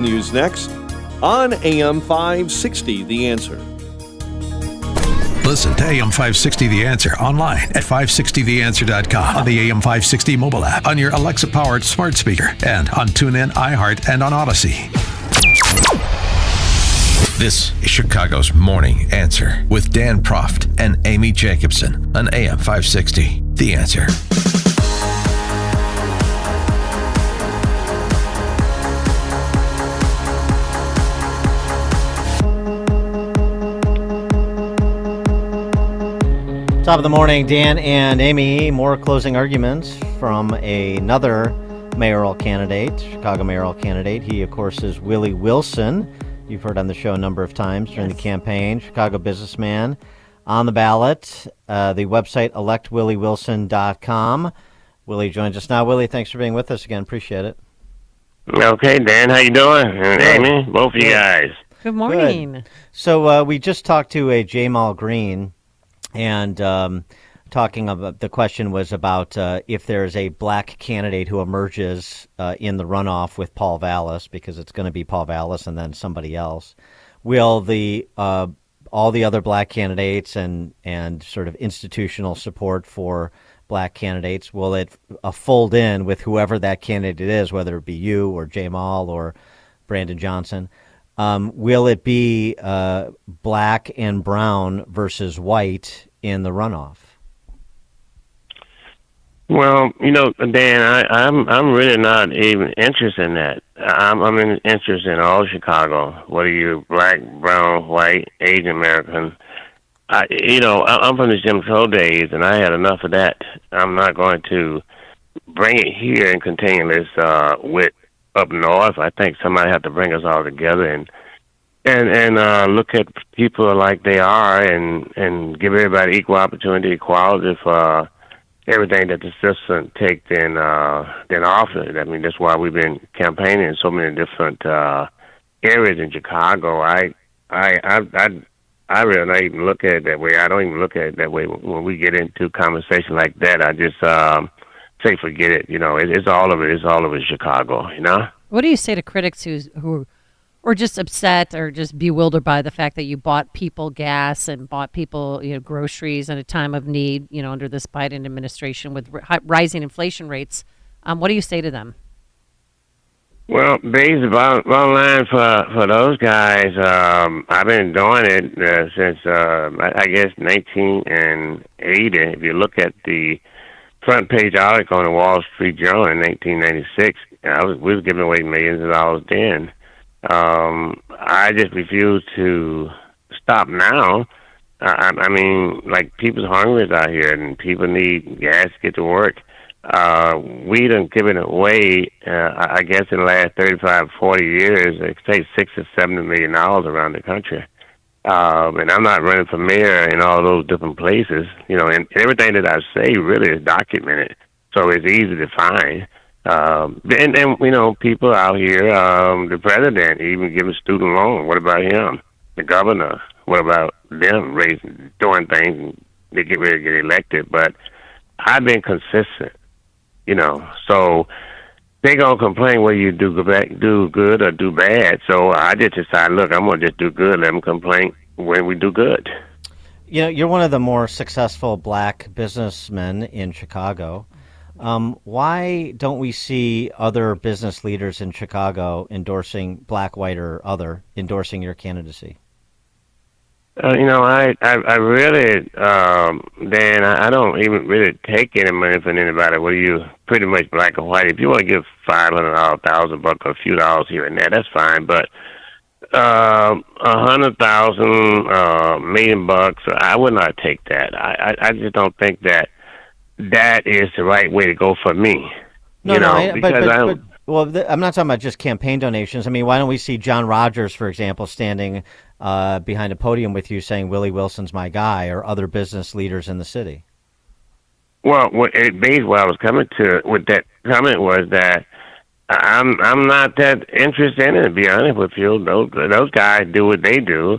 News next on AM 560, The Answer. Listen to AM 560 The Answer online at 560theanswer.com, on the AM 560 mobile app, on your Alexa-powered smart speaker, and on TuneIn, iHeart, and on Odyssey. This is Chicago's Morning Answer with Dan Proft and Amy Jacobson on AM 560 The Answer. Top of the morning, Dan and Amy. More closing arguments from another mayoral candidate, Chicago mayoral candidate. He, of course, is Willie Wilson. You've heard on the show a number of times during the campaign. Chicago businessman on the ballot. The website, electwilliewilson.com. Willie joins us now. Willie, thanks for being with us again. Appreciate it. Okay, Dan, how you doing? And Amy, both of you guys. Good morning. Good. So we just talked to a Jamal Green, and talking about, the question was about if there's a black candidate who emerges in the runoff with Paul Vallis, because it's going to be Paul Vallis and then somebody else, will the all the other black candidates and sort of institutional support for black candidates, will it fold in with whoever that candidate is, whether it be you or Jamal or Brandon Johnson? Will it be black and brown versus white in the runoff? Well, Dan, I'm really not even interested in that. I'm interested in all Chicago, whether you're black, brown, white, Asian American. I'm from the Jim Crow days, and I had enough of that. I'm not going to bring it here and continue this with up north. I think somebody have to bring us all together and look at people like they are and give everybody equal opportunity, equality for everything that the system takes in office. I mean, that's why we've been campaigning in so many different areas in Chicago. I really don't even look at it that way. I don't even look at it that way when we get into conversation like that. I just say forget it. It's all of it. It's all of it Chicago. What do you say to critics who are just upset or just bewildered by the fact that you bought people gas and bought people groceries in a time of need, under this Biden administration with rising inflation rates? What do you say to them? Well, based bottom line for those guys, I've been doing it since I guess 1980. If you look at the front page article on the Wall Street Journal in 1996, we was giving away millions of dollars then. I just refuse to stop now. I mean, like, people's hungry out here, and people need gas to get to work. We done given away, I guess, in the last 35, 40 years, say $6 to $7 million around the country. And I'm not running for mayor in all those different places, and everything that I say really is documented, so it's easy to find. And people out here, the president even giving student loan. What about him? The governor. What about them doing things and they get ready to get elected? But I've been consistent, so they gonna complain whether you do good or do bad. So I just decided, look, I'm gonna just do good. Let them complain when we do good. You're one of the more successful black businessmen in Chicago. Why don't we see other business leaders in Chicago endorsing, black, white, or other, endorsing your candidacy? I really, Dan, I don't even really take any money from anybody. Well, you pretty much black or white. If you want to give $500, $1,000, or a few dollars here and there, that's fine. But $100,000, $1 million, I would not take that. I just don't think that is the right way to go for me. I'm not talking about just campaign donations. I mean, why don't we see John Rogers, for example, standing behind a podium with you saying Willie Wilson's my guy, or other business leaders in the city? Well, what I was coming to with that comment was that I'm not that interested in it, to be honest with you. Those guys do what they do.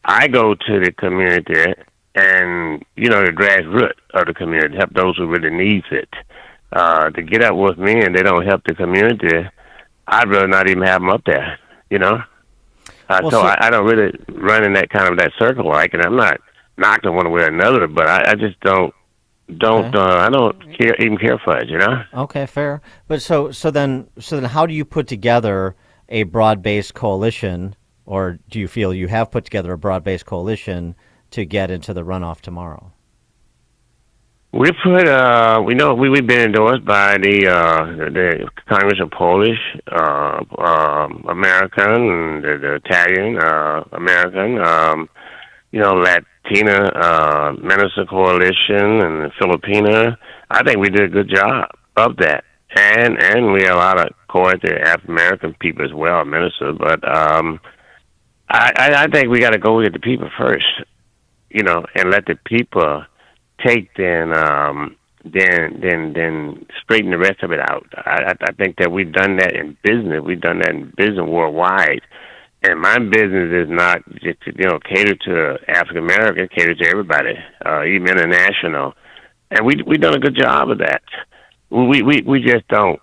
I go to the community and, the grassroots of the community, help those who really needs it. To get up with me and they don't help the community, I'd rather not even have them up there. you know. Well, So so- I don't really run in that circle like, and I'm not knocking one way or another, but I just don't Okay. I don't even care for it, you know. Okay, fair. But so then, how do you put together a broad-based coalition, or do you feel you have put together a broad-based coalition to get into the runoff tomorrow? We put we know we've been endorsed by the Congress of Polish American and the Italian American Latina Minister Coalition and the Filipina. I think we did a good job of that, and we have a lot of course the African American people as well, ministers. But I think we got to go with the people first, and let the people take then straighten the rest of it out. I think that we've done that in business. We've done that in business worldwide. And my business is not just to, cater to African Americans, cater to everybody, even international. And we've done a good job of that. We just don't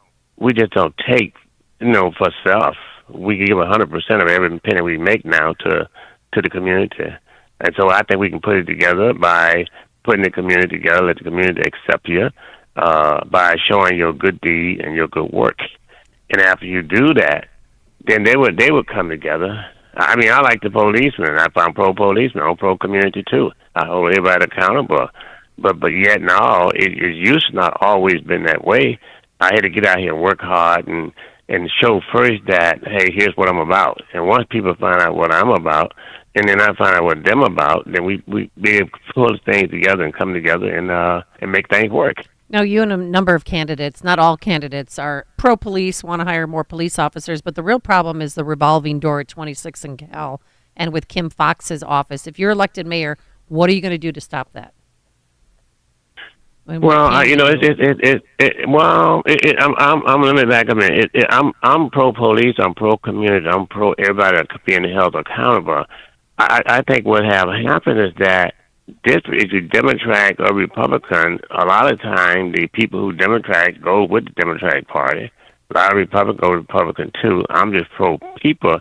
take, for self. We give 100% of every penny we make now to the community. And so I think we can put it together by putting the community together, let the community accept you, by showing your good deed and your good work. And after you do that, then they would come together. I mean, I like the policemen. I'm pro-policeman. I'm pro-community, too. I hold everybody accountable. But yet and all, it used to not always been that way. I had to get out here and work hard and show first that, hey, here's what I'm about. And once people find out what I'm about, and then I find out what them about, then we be able to pull things together and come together and make things work. Now, you and a number of candidates, not all candidates, are pro-police, want to hire more police officers, but the real problem is the revolving door at 26 and Cal and with Kim Foxx's office. If you're elected mayor, what are you going to do to stop that? Well, let me back a minute. I'm pro-police, I'm pro-community, I'm pro everybody being held accountable. I think what have happened is that if you Democrat or Republican, a lot of time the people who Democrat go with the Democratic Party. A lot of Republicans go Republican too. I'm just pro people,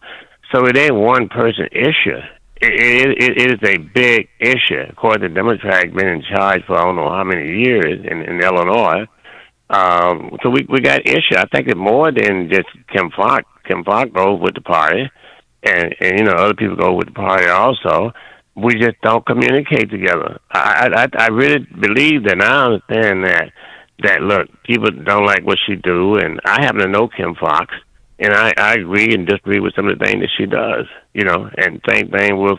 so it ain't one person issue. It is a big issue. Of course, the Democrats been in charge for I don't know how many years in Illinois. So we got issue. I think it's more than just Kim Foxx. Kim Foxx goes with the party, and other people go with the party also. We just don't communicate together. I really believe that. And I understand that look, people don't like what she do, and I happen to know Kim Foxx, and I agree and disagree with some of the things that she does. And same thing with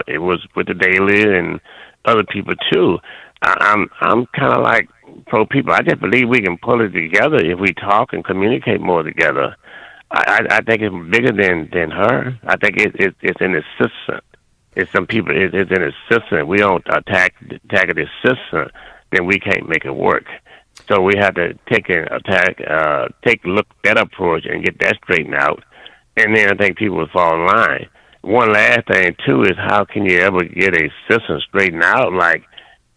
it was with the Daily and other people too. I'm kind of like pro people. I just believe we can pull it together if we talk and communicate more together. I think it's bigger than her. I think it's an assistant. It's some people. It's an assistant. We don't attack an assistant, then we can't make it work. So we have to take a look at that approach and get that straightened out, and then I think people will fall in line. One last thing too is how can you ever get a system straightened out? Like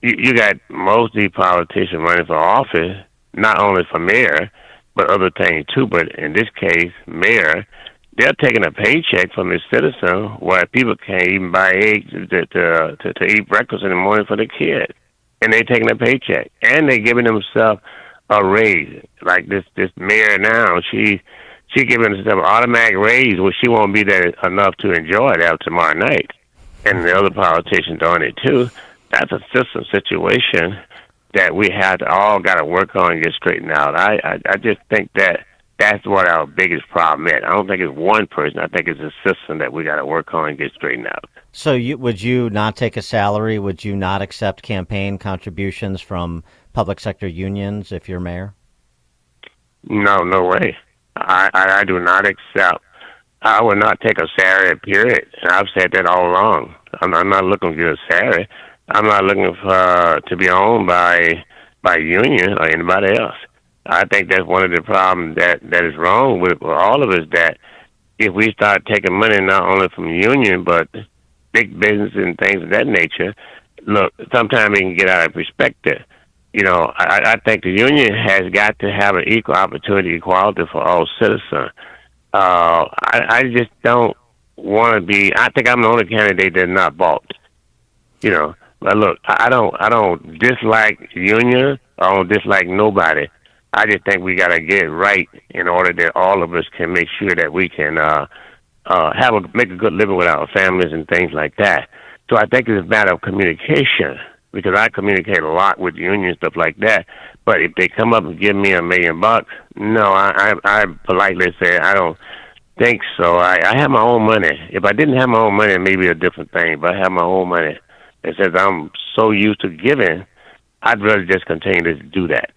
you got most of these politicians running for office, not only for mayor, but other things too. But in this case, mayor. They're taking a paycheck from a citizen where people can't even buy eggs to eat breakfast in the morning for the kids. And they're taking a paycheck. And they're giving themselves a raise. Like this mayor now, she giving herself an automatic raise, which she won't be there enough to enjoy it out tomorrow night. And the other politicians doing it too. That's a system situation that we have to all got to work on and get straightened out. I just think that's what our biggest problem is. I don't think it's one person. I think it's a system that we got to work on and get straightened out. So would you not take a salary? Would you not accept campaign contributions from public sector unions if you're mayor? No way. I do not accept. I would not take a salary, period. And I've said that all along. I'm not looking to get a salary. I'm not looking to be owned by union or anybody else. I think that's one of the problems that is wrong with all of us, that if we start taking money not only from the union, but big business and things of that nature, look, sometimes it can get out of perspective. I think the union has got to have an equal opportunity, equality for all citizens. I just don't want to be. I think I'm the only candidate that's not bought. But look, I don't dislike unions. I don't dislike nobody. I just think we got to get it right in order that all of us can make sure that we can make a good living with our families and things like that. So I think it's a matter of communication, because I communicate a lot with unions, stuff like that. But if they come up and give me $1 million, no, I politely say I don't think so. I have my own money. If I didn't have my own money, it may be a different thing. But I have my own money, and since I'm so used to giving, I'd rather just continue to do that.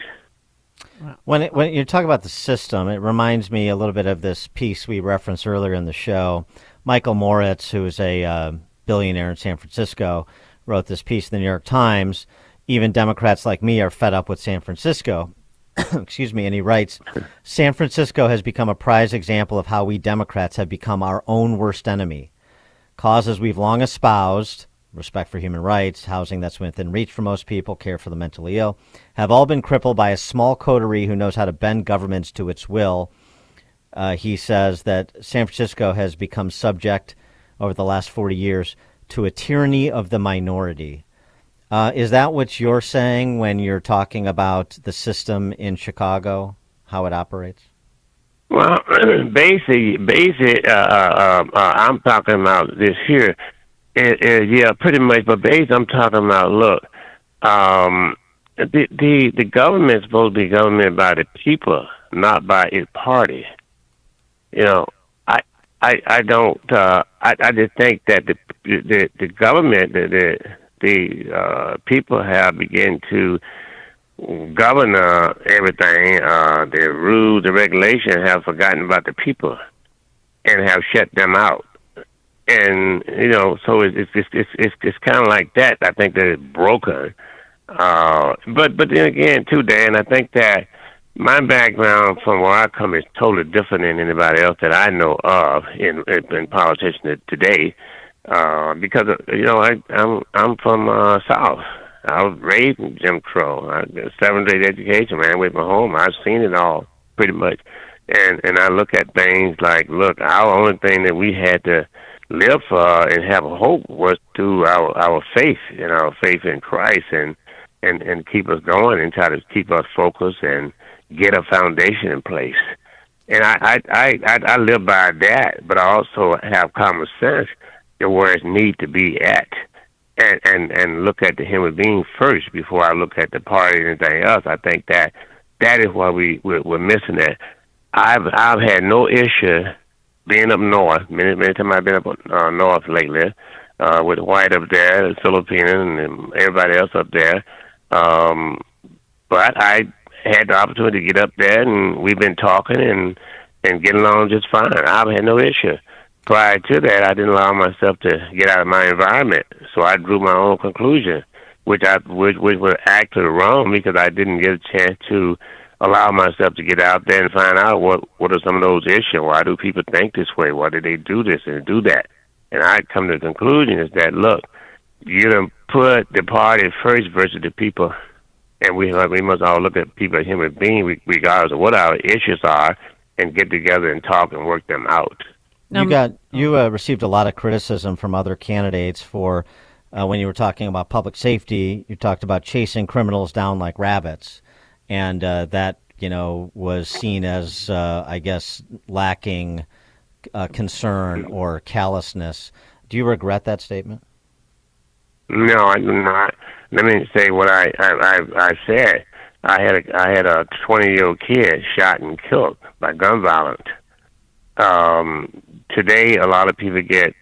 When you talk about the system, it reminds me a little bit of this piece we referenced earlier in the show. Michael Moritz, who is a billionaire in San Francisco, wrote this piece in the New York Times. Even Democrats like me are fed up with San Francisco. Excuse me. And he writes, San Francisco has become a prized example of how we Democrats have become our own worst enemy. Causes we've long espoused, respect for human rights, housing that's within reach for most people, care for the mentally ill, have all been crippled by a small coterie who knows how to bend governments to its will. He says that San Francisco has become subject over the last 40 years to a tyranny of the minority. Is that what you're saying when you're talking about the system in Chicago, how it operates? Well, I'm talking about this here. Yeah, pretty much. But basically, I'm talking about, look, the government's supposed to be government by the people, not by its party. I don't. I just think that the government, the people have begun to govern everything. The rules, the regulations have forgotten about the people and have shut them out. And so it's kind of like that. I think that it's broken. But then again, too, Dan, I think that my background from where I come is totally different than anybody else that I know of in politicians today. Because I'm from South. I was raised in Jim Crow. I got a 7th grade education, man, with my home. I've seen it all pretty much. And I look at things like, look, our only thing that we had to live for and have a hope was through our faith, our faith in Christ, and keep us going and try to keep us focused and get a foundation in place. And I live by that, but I also have common sense to where it needs to be at, and look at the human being first before I look at the party and anything else. I think that is why we're missing it. I've had no issue being up north. Many times I've been up north lately, with White up there, the Filipino, and everybody else up there. But I had the opportunity to get up there, and we've been talking and getting along just fine. I've had no issue. Prior to that, I didn't allow myself to get out of my environment, so I drew my own conclusion, which was actually wrong, because I didn't get a chance to allow myself to get out there and find out what are some of those issues. Why do people think this way? Why do they do this and do that? And I come to the conclusion is that, look, you done put the party first versus the people, and we must all look at people as human beings, regardless of what our issues are, and get together and talk and work them out. You received a lot of criticism from other candidates for when you were talking about public safety. You talked about chasing criminals down like rabbits, and that was seen as I guess lacking concern or callousness. Do you regret that statement? No, I do not. Let me say what I said. I had a 20-year-old kid shot and killed by gun violence. Today, a lot of people get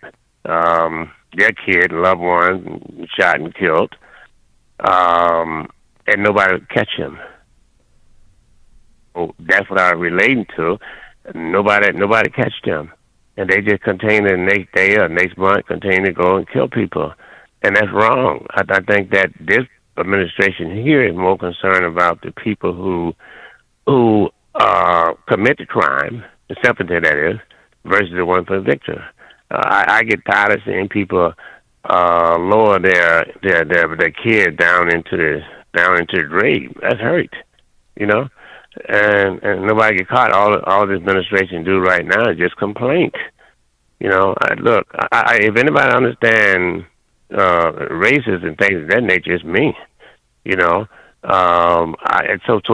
their kid, loved one, shot and killed, and nobody would catch him. So that's what I'm relating to. Nobody catched him, and they just continue the next day or next month continue to go and kill people, and that's wrong. I think that this administration here is more concerned about the people who commit the crime, the sympathy that is, versus the one for the victim. I get tired of seeing people lower their kid down into the grave. That's hurt, and nobody get caught. All this administration do right now is just complaint. Look, if anybody understands races and things of that nature, it's me. So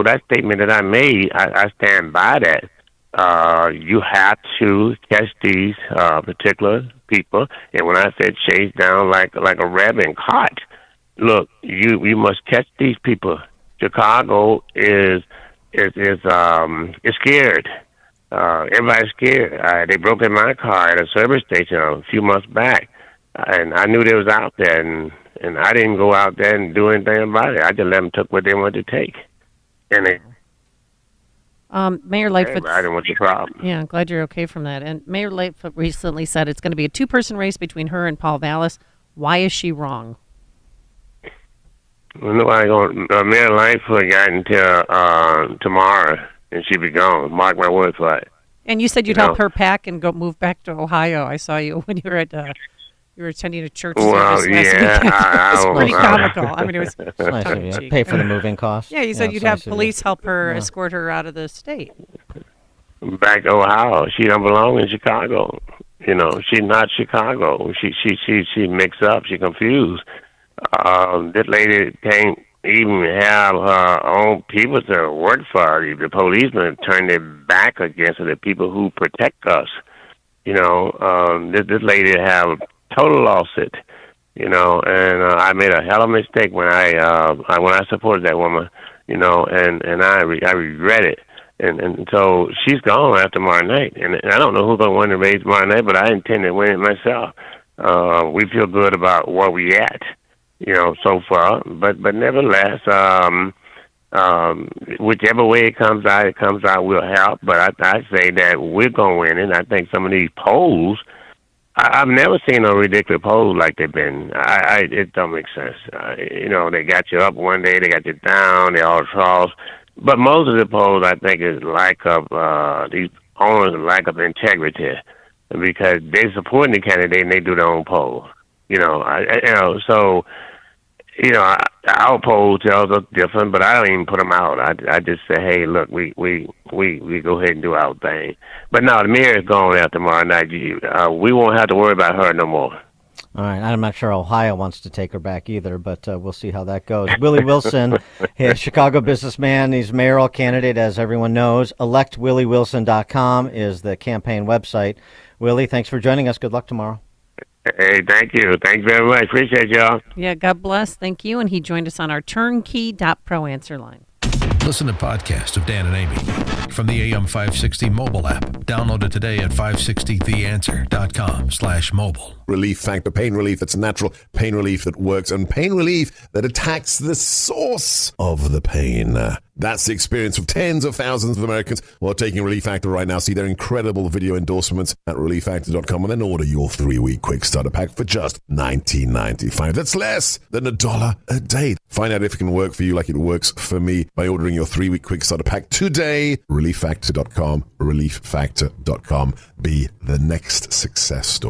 that statement that I made, I stand by that. You have to catch these particular people, and when I said chase down like a rabbit and caught, look, you must catch these people. Chicago is scared. Everybody's scared. They broke in my car at a service station a few months back, and I knew they was out there, and I didn't go out there and do anything about it. I just let them take what they wanted to take, and they. Mayor Lightfoot. I didn't want the problem. Yeah, I'm glad you're okay from that. And Mayor Lightfoot recently said it's going to be a two-person race between her and Paul Vallis. Why is she wrong? Well, nobody going. Mayor Lightfoot got until tomorrow, and she'll be gone. Mark my words for it. And you said you'd help her pack and go move back to Ohio. I saw you when you were at you were attending a church service last weekend. It was pretty comical. I mean, it was nice of you. Pay for the moving costs. Yeah, you said you'd have police help her escort her out of the state. Back to Ohio. She don't belong in Chicago. She's not Chicago. She mixed up. She confused. This lady can't even have her own people to work for her. The policemen turn their back against her, the people who protect us. This lady have total lawsuit, and I made a hell of a mistake when I supported that woman, and I regret it, and so she's gone after tomorrow night, and I don't know who's going to win the race tomorrow night, but I intend to win it myself. We feel good about where we at, so far, but nevertheless, whichever way it comes out, we'll help. But I say that we're going to win it. I think some of these polls. I've never seen a ridiculous polls like they've been. It don't make sense. They got you up one day, they got you down, they all false. But most of the polls, I think, is lack of these owners' lack of integrity, because they supporting the candidate and they do their own poll. Our poll tells us different, but I don't even put them out. I just say, hey, look, we go ahead and do our thing. But now the mayor is going out tomorrow night. We won't have to worry about her no more. All right. I'm not sure Ohio wants to take her back either, but we'll see how that goes. Willie Wilson, a Chicago businessman. He's mayoral candidate, as everyone knows. ElectWillieWilson.com is the campaign website. Willie, thanks for joining us. Good luck tomorrow. Hey, thank you. Thank you very much. Appreciate y'all. Yeah, God bless. Thank you. And he joined us on our turnkey.pro answer line. Listen to podcasts of Dan and Amy from the AM 560 mobile app. Download it today at 560theanswer.com/mobile. Relief Factor, pain relief that's natural, pain relief that works, and pain relief that attacks the source of the pain. That's the experience of tens of thousands of Americans who are taking Relief Factor right now. See their incredible video endorsements at relieffactor.com and then order your 3-week quick starter pack for just $19.95. That's less than $1 a day. Find out if it can work for you like it works for me by ordering your 3-week quick starter pack today. relieffactor.com, relieffactor.com. Be the next success story.